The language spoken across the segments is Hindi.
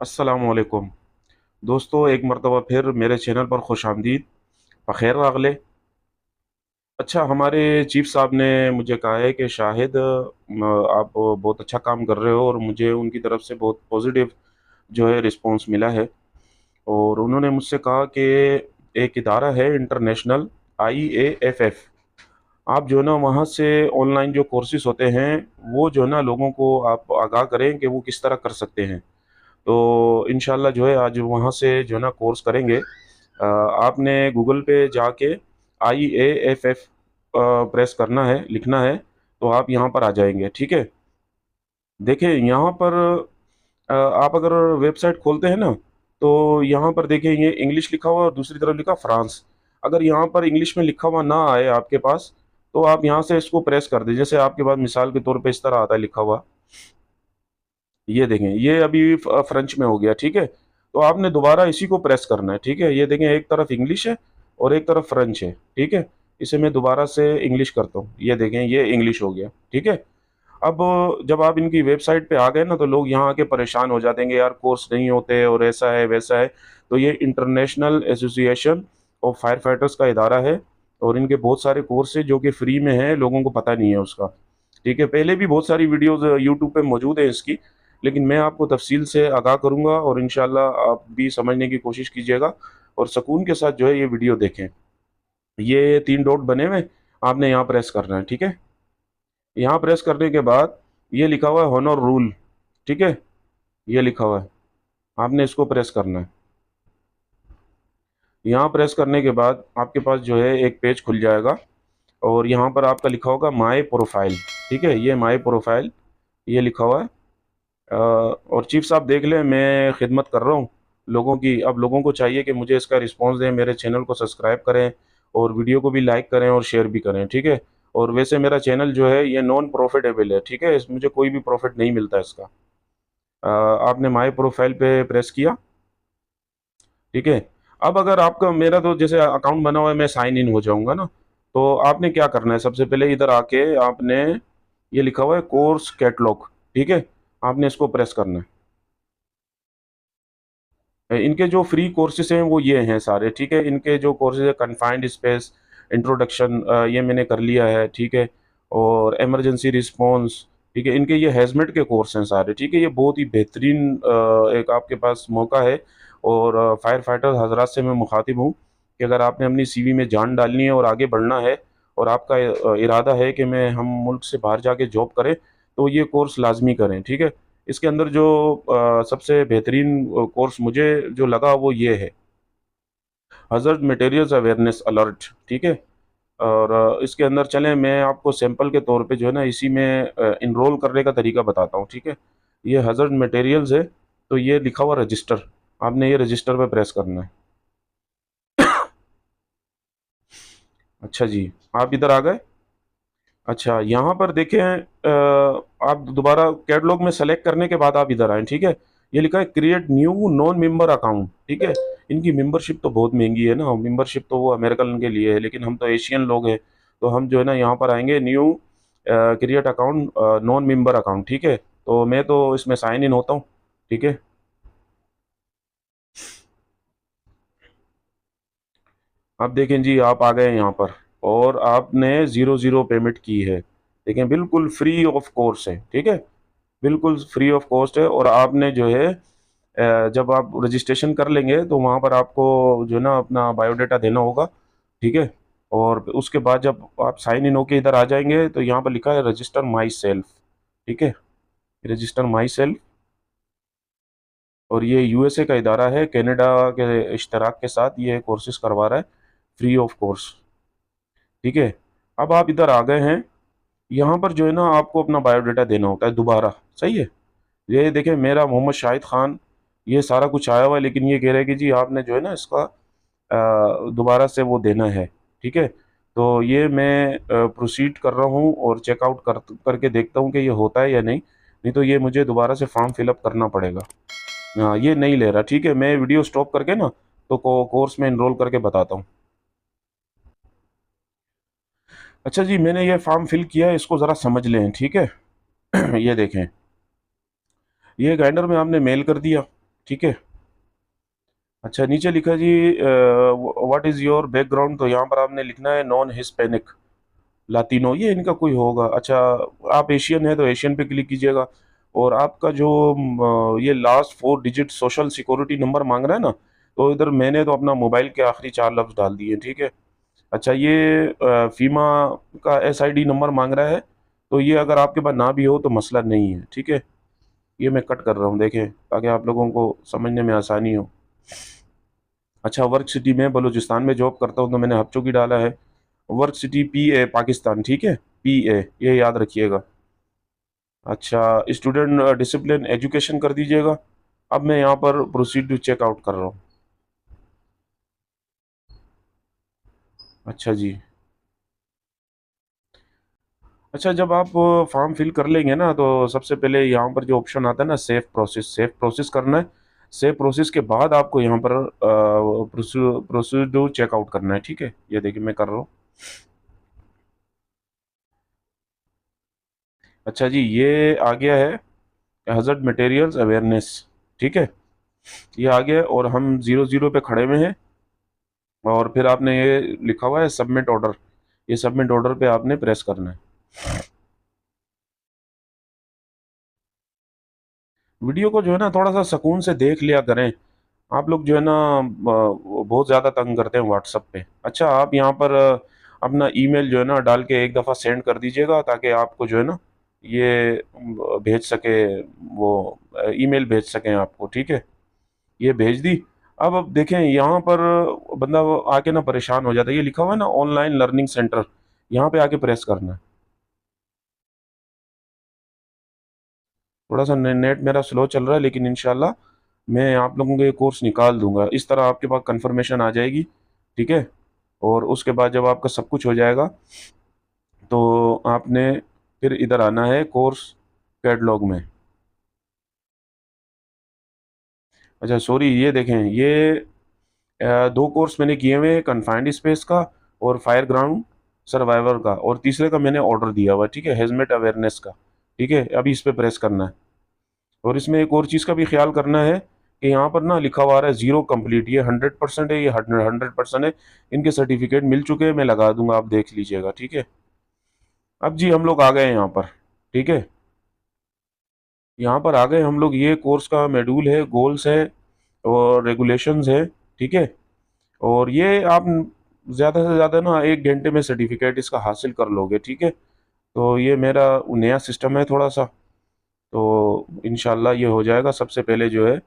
अस्सलाम वालेकुम दोस्तों, एक मरतबा फिर मेरे चैनल पर खुश आमदीद। बखैर रागले। अच्छा, हमारे चीफ साहब ने मुझे कहा है कि शाहिद, आप बहुत अच्छा काम कर रहे हो और मुझे उनकी तरफ से बहुत पॉजिटिव जो है रिस्पांस मिला है। और उन्होंने मुझसे कहा कि एक इदारा है इंटरनेशनल, IAFF। आप जो है ना वहाँ से ऑनलाइन जो कोर्सेज होते हैं वो जो है ना लोगों को आप आगाह करें कि वो किस तरह कर सकते हैं। तो इंशाल्लाह जो है आज वहाँ से जो है ना कोर्स करेंगे। आपने गूगल पे जाके IAFF प्रेस करना है, लिखना है, तो आप यहाँ पर आ जाएंगे। ठीक है। देखिए यहाँ पर आप अगर वेबसाइट खोलते हैं ना, तो यहाँ पर देखिए ये इंग्लिश लिखा हुआ है और दूसरी तरफ लिखा फ्रांस। अगर यहाँ पर इंग्लिश में लिखा हुआ ना आए आपके पास, तो आप यहाँ से इसको प्रेस कर दीजिए। जैसे आपके पास मिसाल के तौर पे इस तरह आता है लिखा हुआ, ये देखें, ये अभी फ्रेंच में हो गया। ठीक है। तो आपने दोबारा इसी को प्रेस करना है। ठीक है, ये देखें, एक तरफ इंग्लिश है और एक तरफ फ्रेंच है। ठीक है। इसे मैं दोबारा से इंग्लिश करता हूँ, ये देखें, ये इंग्लिश हो गया। ठीक है। अब जब आप इनकी वेबसाइट पे आ गए ना, तो लोग यहाँ आके परेशान हो जाते हैं कि यार कोर्स नहीं होते और ऐसा है वैसा है। तो ये international association of fire fighters का इदारा है और इनके बहुत सारे कोर्स है जो कि फ्री में है, लोगों को पता नहीं है उसका। ठीक है। पहले भी बहुत सारी वीडियोस यूट्यूब पे मौजूद है इसकी, लेकिन मैं आपको तफसील से आगाह करूंगा और इंशाल्लाह आप भी समझने की कोशिश कीजिएगा और सुकून के साथ जो है ये वीडियो देखें। ये 3 डॉट बने हुए, आपने यहाँ प्रेस करना है। ठीक है। यहाँ प्रेस करने के बाद ये लिखा हुआ है हॉनर रूल। ठीक है, ये लिखा हुआ है, आपने इसको प्रेस करना है। यहाँ प्रेस करने के बाद आपके पास जो है एक पेज खुल जाएगा और यहाँ पर आपका लिखा होगा माय प्रोफाइल। ठीक है, ये माय प्रोफाइल, ये लिखा हुआ है। और चीफ साहब देख लें, मैं खिदमत कर रहा हूँ लोगों की। अब लोगों को चाहिए कि मुझे इसका रिस्पांस दें, मेरे चैनल को सब्सक्राइब करें और वीडियो को भी लाइक करें और शेयर भी करें। ठीक है। और वैसे मेरा चैनल जो है ये नॉन प्रॉफिटेबल है। ठीक है, इस मुझे कोई भी प्रॉफिट नहीं मिलता इसका। आपने माय प्रोफाइल पे प्रेस किया। ठीक है। अब अगर आपका, मेरा तो जैसे अकाउंट बना हुआ है, मैं साइन इन हो जाऊंगा ना, तो आपने क्या करना है, सबसे पहले इधर आके आपने, ये लिखा हुआ है कोर्स कैटलॉग। ठीक है, आपने इसको प्रेस करना है। इनके जो फ्री कोर्सेज हैं वो ये हैं सारे। ठीक है, इनके जो कोर्सेज है, कन्फाइंड स्पेस, इंट्रोडक्शन, ये मैंने कर लिया है। ठीक है। और इमरजेंसी रिस्पॉन्स। ठीक है, इनके ये हैजमेट के कोर्स हैं सारे। ठीक है, ये बहुत ही बेहतरीन एक आपके पास मौका है। और फायर फाइटर हजरात से मैं मुखातिब हूँ कि अगर आपने अपनी CV में जान डालनी है और आगे बढ़ना है और आपका इरादा है कि मैं हम मुल्क से बाहर जाके जॉब करें, तो ये कोर्स लाजमी करें। ठीक है। इसके अंदर जो सबसे बेहतरीन कोर्स मुझे जो लगा वो ये है, हज़ार्ड मटेरियल्स अवेयरनेस अलर्ट। ठीक है। और इसके अंदर चलें, मैं आपको सैंपल के तौर पे जो है ना इसी में इनरोल करने का तरीका बताता हूँ। ठीक है। ये हज़ार्ड मटेरियल्स है, तो ये लिखा हुआ रजिस्टर, आपने ये रजिस्टर पे प्रेस करना है। अच्छा जी, आप इधर आ गए। अच्छा, यहाँ पर देखें, आप दोबारा कैटलॉग में सेलेक्ट करने के बाद आप इधर आए। ठीक है। ये लिखा है create new non member account. ठीक है। इनकी मेंबरशिप तो बहुत महंगी है ना, मेंबरशिप तो वो अमेरिकन के लिए है, लेकिन हम तो एशियन लोग हैं। तो हम जो है ना यहाँ पर आएंगे new create account, non member account. ठीक है। तो मैं तो इसमें साइन इन होता हूँ। ठीक है। अब देखें जी, आप आ गए यहाँ पर और आपने 0 0 पेमेंट की है। देखें, बिल्कुल फ्री ऑफ कोर्स है। ठीक है, बिल्कुल फ्री ऑफ कॉस्ट है। और आपने जो है जब आप रजिस्ट्रेशन कर लेंगे तो वहाँ पर आपको जो है ना अपना बायोडाटा देना होगा। ठीक है। और उसके बाद जब आप साइन इन होके इधर आ जाएंगे तो यहाँ पर लिखा है रजिस्टर माई सेल्फ। ठीक है, रजिस्टर माई सेल्फ। और ये USA का इदारा है, कनाडा के इश्तराक के साथ ये कोर्सेज करवा रहा है, फ्री ऑफ कोर्स। ठीक है। अब आप इधर आ गए हैं, यहाँ पर जो है ना आपको अपना बायोडाटा देना होता है दोबारा। सही है। ये देखें, मेरा मोहम्मद शाहिद खान, ये सारा कुछ आया हुआ है, लेकिन ये कह रहा है कि जी आपने जो है ना इसका दोबारा से वो देना है। ठीक है। तो ये मैं प्रोसीड कर रहा हूँ और चेकआउट करके देखता हूँ कि ये होता है या नहीं। नहीं तो ये मुझे दोबारा से फॉर्म फिलअप करना पड़ेगा। हाँ, ये नहीं ले रहा। ठीक है, मैं वीडियो स्टॉप करके ना तो कोर्स में इनरोल करके बताता हूँ। अच्छा जी, मैंने ये फॉर्म फिल किया है, इसको ज़रा समझ लें। ठीक है। ये देखें, ये ग्राइंडर में आपने मेल कर दिया। ठीक है। अच्छा, नीचे लिखा जी व्हाट इज़ योर बैकग्राउंड, तो यहाँ पर आपने लिखना है नॉन हिस्पैनिक लातिनो, ये इनका कोई होगा। अच्छा, आप एशियन है तो एशियन पे क्लिक कीजिएगा। और आपका जो ये last 4 digit social security number मांग रहा है ना, तो इधर मैंने तो अपना मोबाइल के आखिरी 4 लफ्ज़ डाल दिए, ठीक है। अच्छा, ये फीमा का SID नंबर मांग रहा है, तो ये अगर आपके पास ना भी हो तो मसला नहीं है, ठीक है। ये मैं कट कर रहा हूँ, देखें, ताकि आप लोगों को समझने में आसानी हो। अच्छा, वर्क सिटी में बलूचिस्तान में जॉब करता हूँ, तो मैंने हबचो की डाला है। वर्क सिटी PA पाकिस्तान, ठीक है, PA, ये याद रखिएगा। अच्छा, स्टूडेंट डिसिप्लिन एजुकेशन कर दीजिएगा। अब मैं यहाँ पर प्रोसीड टू चेकआउट कर रहा हूँ। अच्छा जी। अच्छा, जब आप फॉर्म फिल कर लेंगे ना, तो सबसे पहले यहाँ पर जो ऑप्शन आता है ना, सेफ प्रोसेस करना है। सेफ प्रोसेस के बाद आपको यहाँ पर प्रोसीड्यूर चेकआउट करना है, ठीक है। ये देखिए मैं कर रहा हूँ। अच्छा जी, ये आ गया है हज़ार्ड मटेरियल्स अवेयरनेस, ठीक है। ये आ गया है और हम 00 पे खड़े हुए हैं। और फिर आपने ये लिखा हुआ है सबमिट ऑर्डर, ये सबमिट ऑर्डर पे आपने प्रेस करना है। वीडियो को जो है ना थोड़ा सा सुकून से देख लिया करें। आप लोग जो है ना बहुत ज़्यादा तंग करते हैं व्हाट्सएप पे। अच्छा, आप यहाँ पर अपना ईमेल जो है ना डाल के एक दफ़ा सेंड कर दीजिएगा, ताकि आपको जो है ना ये भेज सके, वो ईमेल भेज सकें आपको, ठीक है। ये भेज दी। अब देखें यहाँ पर बंदा वो आके ना परेशान हो जाता है। ये लिखा हुआ है ना ऑनलाइन लर्निंग सेंटर, यहाँ पे आके प्रेस करना है। थोड़ा सा नेट मेरा स्लो चल रहा है, लेकिन इंशाल्लाह मैं आप लोगों को ये कोर्स निकाल दूंगा। इस तरह आपके पास कंफर्मेशन आ जाएगी, ठीक है। और उसके बाद जब आपका सब कुछ हो जाएगा, तो आपने फिर इधर आना है कोर्स कैटलॉग में। अच्छा सॉरी, ये देखें, ये 2 कोर्स मैंने किए हुए हैं, कन्फाइंड स्पेस का और फायर ग्राउंड सर्वाइवर का, और तीसरे का मैंने ऑर्डर दिया हुआ है, ठीक है, हेजमेट अवेयरनेस का, ठीक है। अभी इस पर प्रेस करना है। और इसमें एक और चीज़ का भी ख्याल करना है कि यहाँ पर ना लिखा हुआ आ रहा है 0 कंप्लीट, ये 100% है, ये 100% है। इनके सर्टिफिकेट मिल चुके हैं, मैं लगा दूंगा, आप देख लीजिएगा, ठीक है। अब जी हम लोग आ गए हैं यहाँ पर, ठीक है। यहाँ पर आ गए हम लोग, ये कोर्स का शेड्यूल है, गोल्स है और रेगुलेशंस है, ठीक है। और ये आप ज़्यादा से ज़्यादा ना 1 घंटे में सर्टिफिकेट इसका हासिल कर लोगे, ठीक है। तो ये मेरा नया सिस्टम है थोड़ा सा, तो इंशाल्लाह ये हो जाएगा। सबसे पहले जो है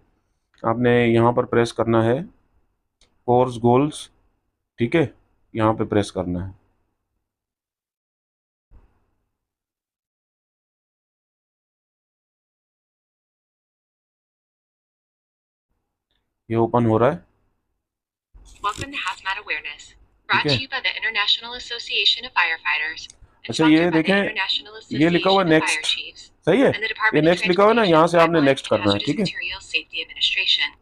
आपने यहाँ पर प्रेस करना है कोर्स गोल्स, ठीक है, यहाँ पे प्रेस करना है। ये ओपन हो रहा है, Welcome to Hazmat Awareness, ठीक brought है। to you by the International Association of Firefighters and अच्छा, ये sponsored by the देखें, International ये लिखा हुआ Association of Fire next, Chiefs सही है। and the ये Department of नेक्स्ट लिखा हुआ है ना, यहाँ Transportation's से आपने Pipeline नेक्स्ट and करना है, Hazardous ठीक है। Materials Safety Administration.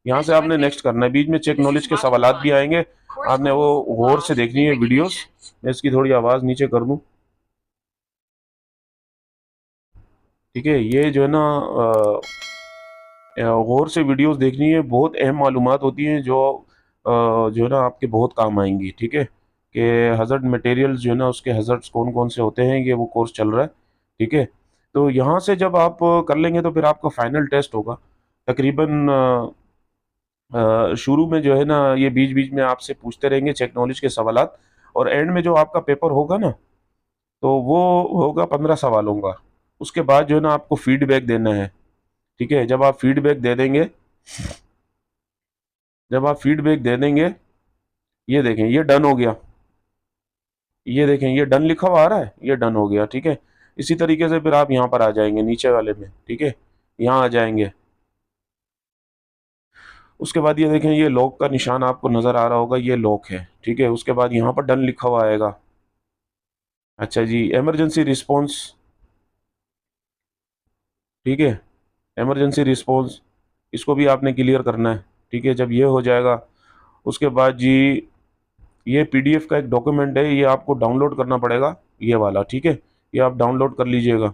यहाँ से This आपने webpage, नेक्स्ट करना है। बीच में चेक this नॉलेज is के Module सवालात भी 1, आएंगे, Course आपने वो Goals, गौर से Laws, देखनी and है वीडियोस। Regulations. मैं इसकी थोड़ी आवाज़ नीचे कर दूँ, ठीक है। ये जो है ना गौर से वीडियोस देखनी है, बहुत अहम मालूमात होती हैं जो है ना आपके बहुत काम आएंगी, ठीक है। कि हज़ार्ड मटेरियल्स जो है ना, उसके हज़ार्ड्स कौन कौन से होते हैं, ये वो कोर्स चल रहा है, ठीक है। तो यहाँ से जब आप कर लेंगे तो फिर आपका फाइनल टेस्ट होगा तकरीबन शुरू में जो है ना, ये बीच बीच में आपसे पूछते रहेंगे चेक नॉलेज के सवालात। और एंड में जो आपका पेपर होगा ना, तो वो होगा 15 सवालों का। उसके बाद जो है ना आपको फीडबैक देना है, ठीक है। जब आप फीडबैक दे देंगे, ये देखें ये डन हो गया, ये देखें ये डन लिखा हुआ आ रहा है, ये डन हो गया, ठीक है। इसी तरीके से फिर आप यहाँ पर आ जाएंगे नीचे वाले में, ठीक है, यहाँ आ जाएंगे। उसके बाद ये देखें, ये लॉक का निशान आपको नज़र आ रहा होगा, ये लॉक है, ठीक है। उसके बाद यहाँ पर डन लिखा हुआ आएगा। अच्छा जी, इमरजेंसी रिस्पॉन्स, ठीक है, इमरजेंसी रिस्पॉन्स, इसको भी आपने क्लियर करना है, ठीक है। जब ये हो जाएगा, उसके बाद जी ये PDF का एक डॉक्यूमेंट है, ये आपको डाउनलोड करना पड़ेगा, ये वाला, ठीक है। ये आप डाउनलोड कर लीजिएगा।